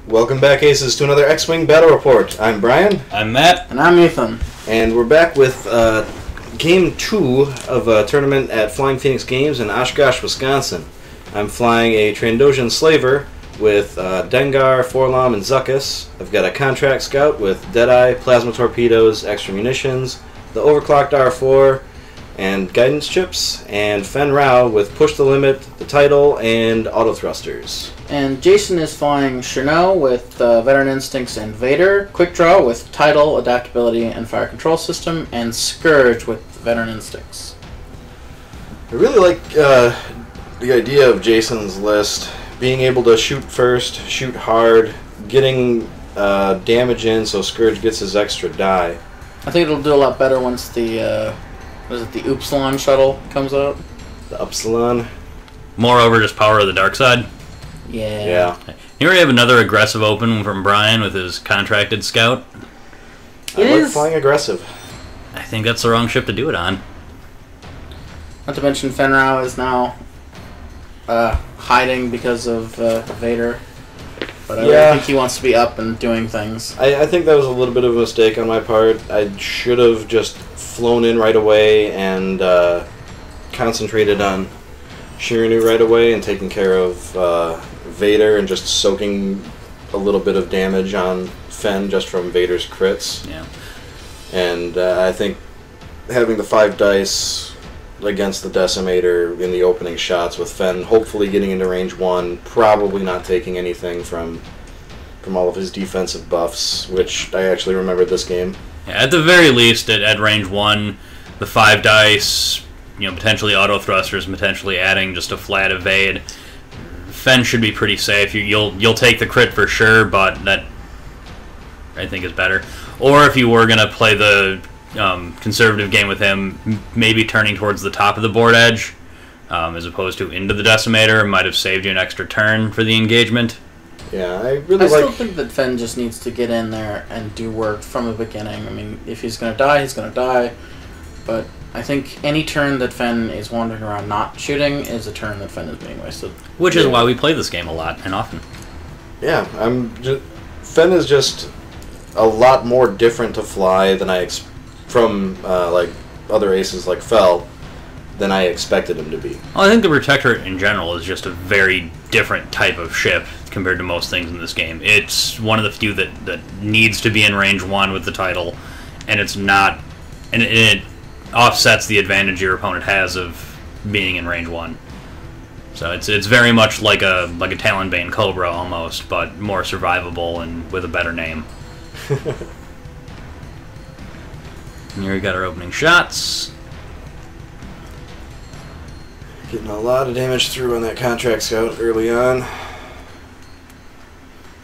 Welcome back, Aces, to another X-Wing Battle Report. I'm Brian. I'm Matt. And I'm Ethan. And we're back with Game 2 of a tournament at Flying Phoenix Games in Oshkosh, Wisconsin. I'm flying a Trandoshan Slaver with Dengar, Forlom, and Zuckuss. I've got a Contract Scout with Deadeye, Plasma Torpedoes, extra munitions, the Overclocked R4, and Guidance Chips, and Fenn Rau with Push the Limit, the Title, and Auto Thrusters. And Jason is flying Chiraneau with Veteran Instincts and Vader, Quickdraw with Title, Adaptability, and Fire Control System, and Scourge with Veteran Instincts. I really like the idea of Jason's list. Being able to shoot first, shoot hard, getting damage in so Scourge gets his extra die. I think it'll do a lot better once the the Upsilon shuttle comes out. The Upsilon. Moreover, just power of the dark side. Yeah. Here we have another aggressive open from Brian with his contracted scout. I like flying aggressive. I think that's the wrong ship to do it on. Not to mention Fenn Rau is now hiding because of Vader. But I really think he wants to be up and doing things. I think that was a little bit of a mistake on my part. I should have just flown in right away and concentrated on Chiraneau right away and taking care of Vader and just soaking a little bit of damage on Fenn just from Vader's crits. Yeah. And I think having the 5 dice against the Decimator in the opening shots with Fenn hopefully getting into range 1, probably not taking anything from all of his defensive buffs, which I actually remembered this game. Yeah, at the very least, at range 1, the 5 dice, potentially auto thrusters, potentially adding just a flat evade. Fenn should be pretty safe. You'll take the crit for sure, but that I think is better. Or if you were gonna play the conservative game with him, maybe turning towards the top of the board edge, as opposed to into the Decimator, might have saved you an extra turn for the engagement. Yeah, I still think that Fenn just needs to get in there and do work from the beginning. I mean, if he's going to die, he's going to die. But I think any turn that Fenn is wandering around not shooting is a turn that Fenn is being wasted. Which is why we play this game a lot and often. Yeah, Fenn is just a lot more different to fly than from like other aces like Fell than I expected him to be. Well, I think the Protectorate in general is just a very different type of ship compared to most things in this game. It's one of the few that needs to be in range 1 with the title, and it's not, and it offsets the advantage your opponent has of being in range 1. So it's very much like a Talonbane Cobra almost, but more survivable and with a better name. And here we got our opening shots. Getting a lot of damage through on that Contract Scout early on.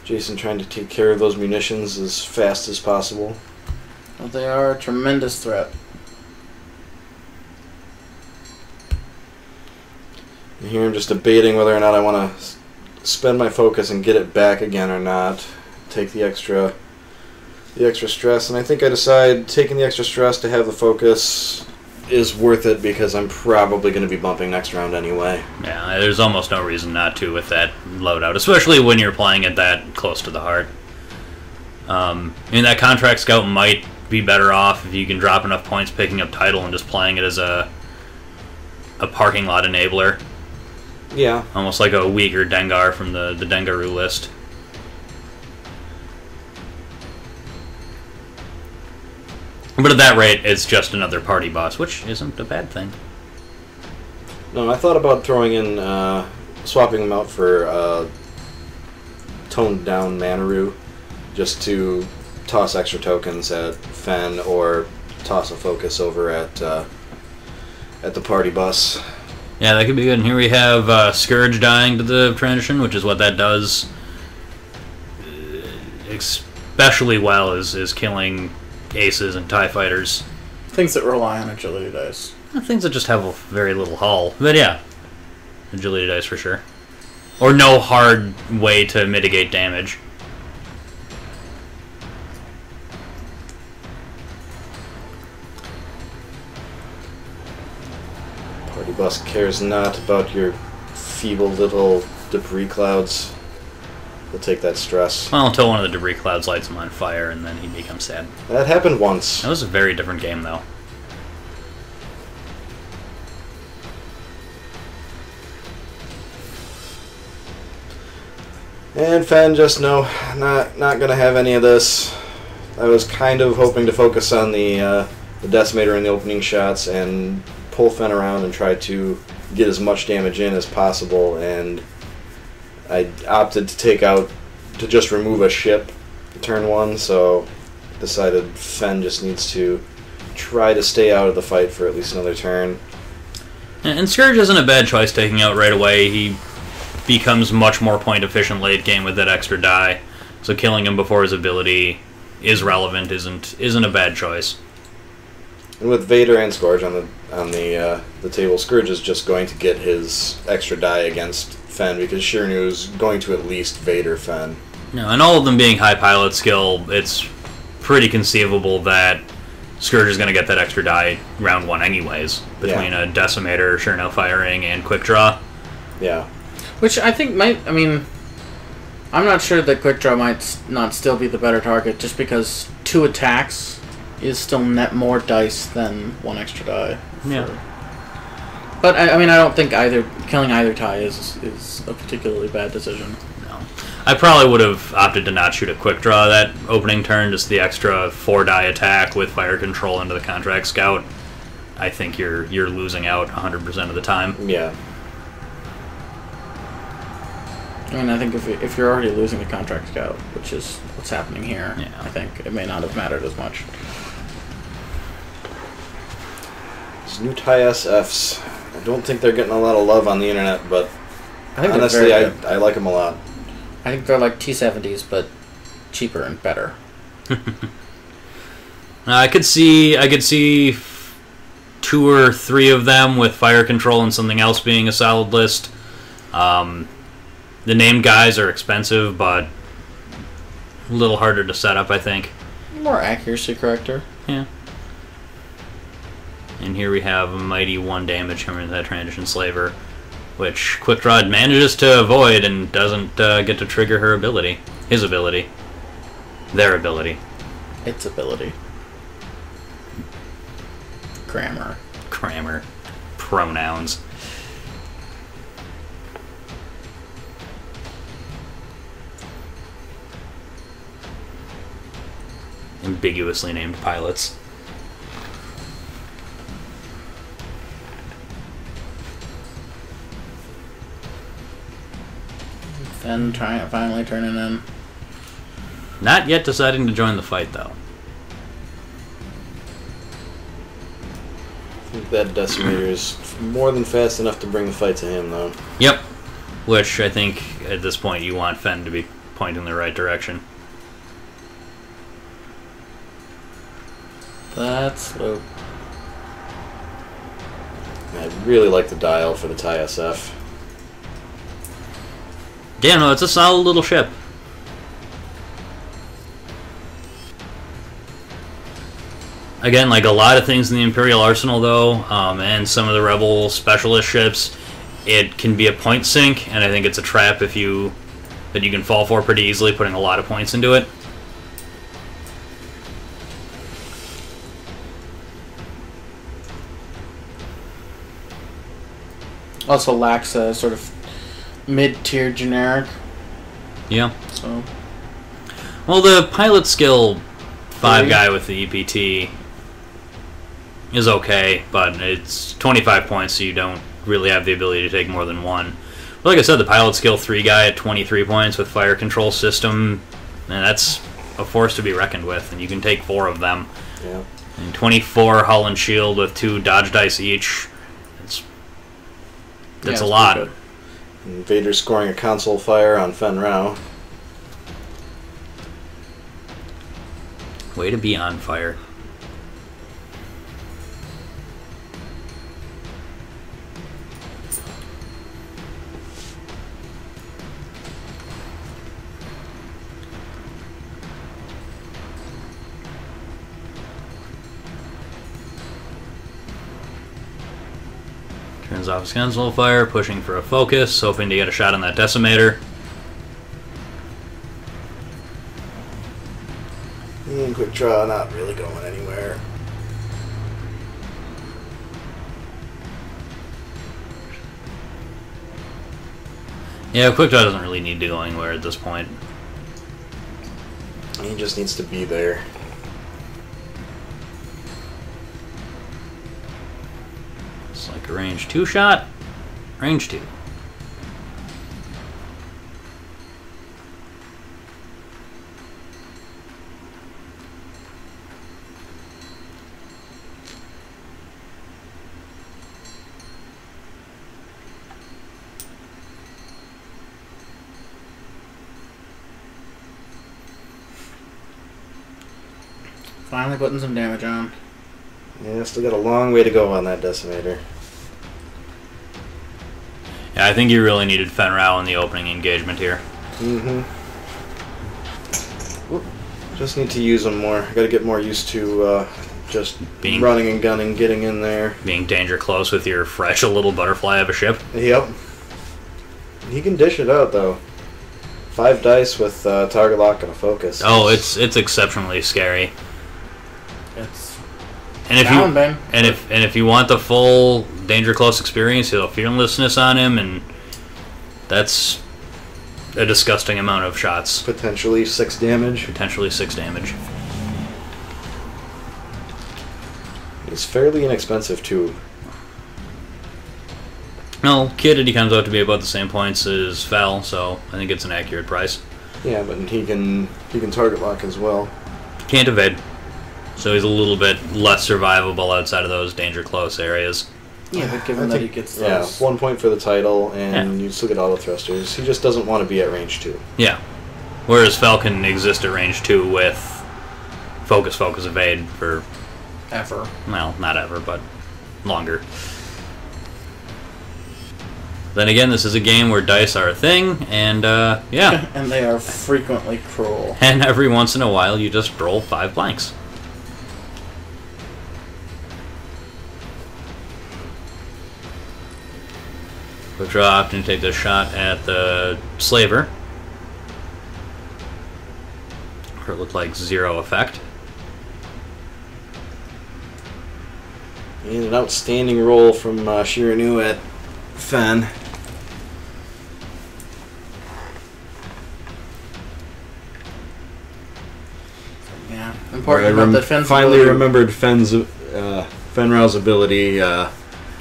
Jason trying to take care of those munitions as fast as possible. Well, they are a tremendous threat. And here I'm just debating whether or not I want to spend my focus and get it back again or not. Take the extra stress, and I think I decide taking the extra stress to have the focus is worth it because I'm probably going to be bumping next round anyway. Yeah, there's almost no reason not to with that loadout, especially when you're playing it that close to the heart. That Contract Scout might be better off if you can drop enough points picking up Title and just playing it as a parking lot enabler. Yeah. Almost like a weaker Dengar from the Dengaroo list. But at that rate, it's just another party boss, which isn't a bad thing. No, I thought about throwing in, swapping them out for toned down Manaroo, just to toss extra tokens at Fenn or toss a focus over at the party bus. Yeah, that could be good. And here we have Scourge dying to the Trandoshan, which is what that does especially well is killing aces and TIE fighters. Things that rely on agility dice. Things that just have a very little hull. But yeah, agility dice for sure. Or no hard way to mitigate damage. Party bus cares not about your feeble little debris clouds. He'll take that stress. Well, until one of the debris clouds lights him on fire, and then he becomes sad. That happened once. That was a very different game, though. And Fenn just not gonna have any of this. I was kind of hoping to focus on the Decimator in the opening shots and pull Fenn around and try to get as much damage in as possible, and I opted to just remove a ship turn 1, so decided Fenn just needs to try to stay out of the fight for at least another turn. And Scourge isn't a bad choice taking out right away. He becomes much more point efficient late game with that extra die, so killing him before his ability is relevant isn't a bad choice. And with Vader and Scourge on the table, Scourge is just going to get his extra die against Fenn because Chiraneau is going to at least Vader Fenn. No, and all of them being high pilot skill, it's pretty conceivable that Scourge is going to get that extra die round 1 anyways, between a Decimator, Chiraneau firing, and Quickdraw. Yeah. Which I think might, I mean, I'm not sure that Quickdraw might not still be the better target, just because 2 attacks is still net more dice than 1 extra die. Yeah. But, I mean, I don't think killing either tie is a particularly bad decision. No. I probably would have opted to not shoot a Quickdraw that opening turn, just the extra 4 die attack with fire control into the Contract Scout. I think you're losing out 100% of the time. Yeah. I mean, I think if you're already losing the Contract Scout, which is what's happening here, Yeah. I think it may not have mattered as much. These new TIE SFs, I don't think they're getting a lot of love on the internet, but I think honestly, they're very good. I like them a lot. I think they're like T-70s, but cheaper and better. I could see 2 or 3 of them with fire control and something else being a solid list. The named guys are expensive, but a little harder to set up, I think. More accuracy corrector. Yeah. And here we have a mighty 1 damage coming into that Trandoshan Slaver, which Quickdraw manages to avoid and doesn't get to trigger her ability. His ability. Their ability. Its ability. Grammar. Pronouns. Ambiguously named pilots. Fenn finally turning in. Not yet deciding to join the fight, though. I think that Decimator is more than fast enough to bring the fight to him, though. Yep. Which I think at this point you want Fenn to be pointing in the right direction. That's slow. I really like the dial for the TIE SF. Yeah, no, it's a solid little ship. Again, like a lot of things in the Imperial arsenal, though, and some of the Rebel specialist ships, it can be a point sink, and I think it's a trap that you can fall for pretty easily, putting a lot of points into it. Also lacks a sort of mid-tier generic. Yeah. So. Well, the pilot skill 5 guy with the EPT is okay, but it's 25 points, so you don't really have the ability to take more than 1. But like I said, the pilot skill 3 guy at 23 points with fire control system, and that's a force to be reckoned with, and you can take 4 of them. Yeah. And 24 hull and shield with 2 dodge dice each. That's a lot. And Vader scoring a console fire on Fenn Rau. Way to be on fire. Turns off his console fire, pushing for a focus, hoping to get a shot on that Decimator. And quick draw, not really going anywhere. Yeah, Quickdraw doesn't really need to go anywhere at this point. He just needs to be there. It's like a range 2 shot. Range 2. Finally putting some damage on. Yeah, still got a long way to go on that decimator. Yeah, I think you really needed Fenn Rau in the opening engagement here. Mm-hmm. Just need to use them more. I gotta get more used to just running and gunning, getting in there. Being danger close with your fresh little butterfly of a ship. Yep. He can dish it out, though. 5 dice with target lock and a focus. Oh, it's exceptionally scary. It's and if you want the full danger close experience, you'll have fearlessness on him, and that's a disgusting amount of shots. Potentially 6 damage. Potentially 6 damage. He's fairly inexpensive too. No, kitted he comes out to be about the same points as Fel, so I think it's an accurate price. Yeah, but he can target lock as well. Can't evade. So he's a little bit less survivable outside of those danger close areas. Yeah, but given that he gets those... Yeah, 1 point for the title, and you still get auto thrusters. He just doesn't want to be at range 2. Yeah. Whereas Fel can exist at range 2 with focus, evade for... Ever. Well, not ever, but longer. Then again, this is a game where dice are a thing, and yeah. And they are frequently cruel. And every once in a while, you just roll 5 blanks. Quick draw often take this shot at the slaver. Where it looked like 0 effect. And an outstanding roll from Chiraneau at Fenn. Yeah, important about that Fenn's finally ability. remembered Fenn Rau's ability.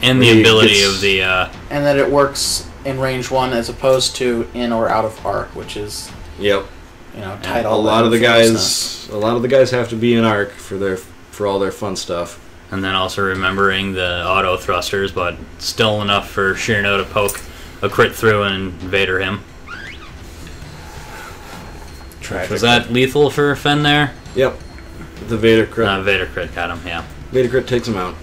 And the ability of the... and that it works in range 1 as opposed to in or out of arc, which is... Yep. You know, title. A lot of the guys have to be in arc for all their fun stuff. And then also remembering the auto thrusters, but still enough for Chiraneau to poke a crit through and Vader him. Tragic. Was that lethal for Fenn there? Yep. The Vader crit. Vader crit got him, yeah. Vader crit takes him out.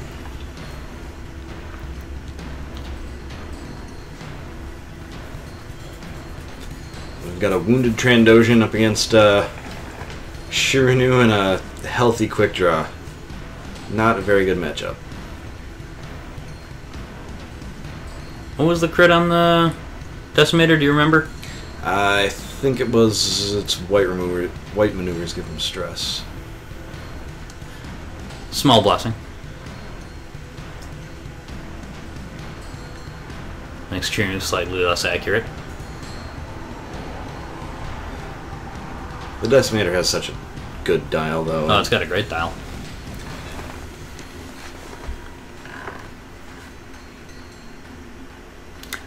We've got a wounded Trandoshan up against Chiraneau and a healthy quick draw. Not a very good matchup. What was the crit on the Decimator, do you remember? I think it's white maneuvers give him stress. Small blessing. Makes Chiraneau slightly less accurate. The Decimator has such a good dial, though. Oh, it's got a great dial.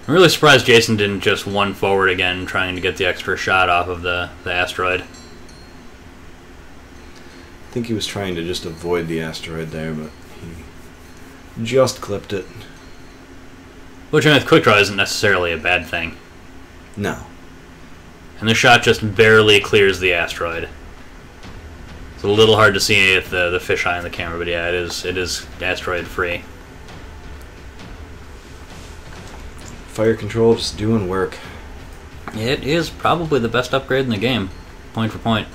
I'm really surprised Jason didn't just one forward again, trying to get the extra shot off of the asteroid. I think he was trying to just avoid the asteroid there, but he just clipped it. Which, I mean, with quick draw isn't necessarily a bad thing. No. And the shot just barely clears the asteroid. It's a little hard to see if the fisheye on the camera, but yeah, it is asteroid free. Fire control just doing work. It is probably the best upgrade in the game, point for point.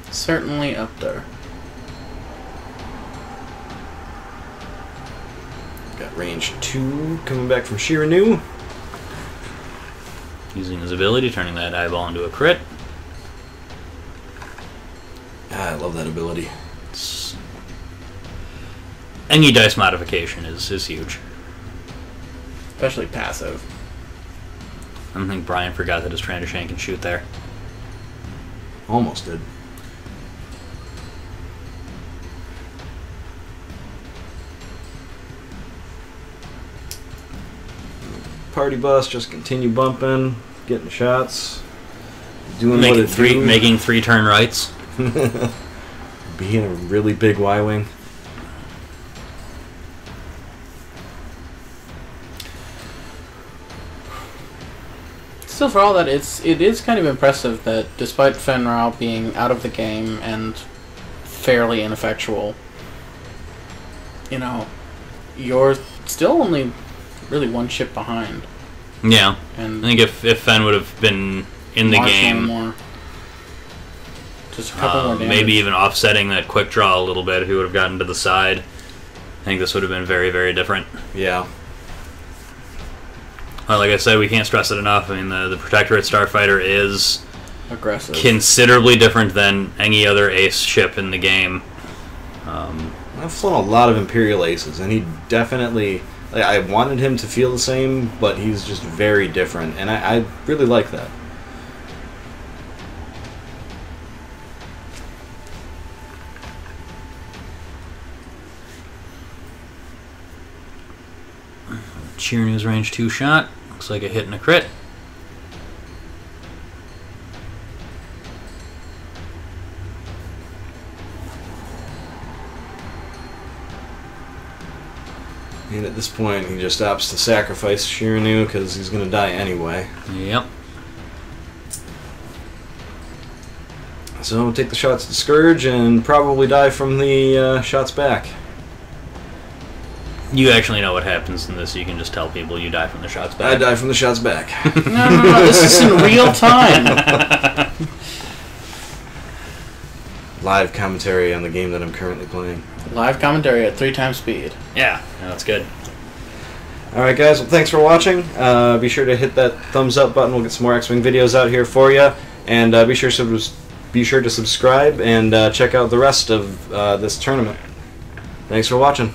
Certainly up there. Got range 2 coming back from Chiraneau. Using his ability, turning that eyeball into a crit. I love that ability. Any dice modification is huge. Especially passive. I don't think Brian forgot that his Trandoshan can shoot there. Almost did. Party bus, just continue bumping, getting shots, doing making what it do. making 3 turn rights. Being a really big Y-wing. Still, for all that, it is kind of impressive that despite Fenn Rau being out of the game and fairly ineffectual, you know, you're still only really 1 ship behind. Yeah, And I think if Fenn would have been in the game, more. Just a couple more damage. maybe even offsetting that quick draw a little bit, if he would have gotten to the side, I think this would have been very, very different. Yeah. Well, like I said, we can't stress it enough. I mean, the Protectorate Starfighter is aggressive, considerably different than any other ace ship in the game. I've flown a lot of Imperial aces, and he definitely... Like, I wanted him to feel the same, but he's just very different, and I really like that. Chiraneau's range 2 shot. Looks like a hit and a crit. And at this point, he just opts to sacrifice Chiraneau because he's going to die anyway. Yep. So we'll take the shots to Scourge and probably die from the shots back. You actually know what happens in this. You can just tell people you die from the shots back. I die from the shots back. No, this is in real time. Live commentary on the game that I'm currently playing. Live commentary at 3 times speed. Yeah, that's good. Alright guys, well thanks for watching. Be sure to hit that thumbs up button. We'll get some more X-Wing videos out here for you. And be sure to subscribe and check out the rest of this tournament. Thanks for watching.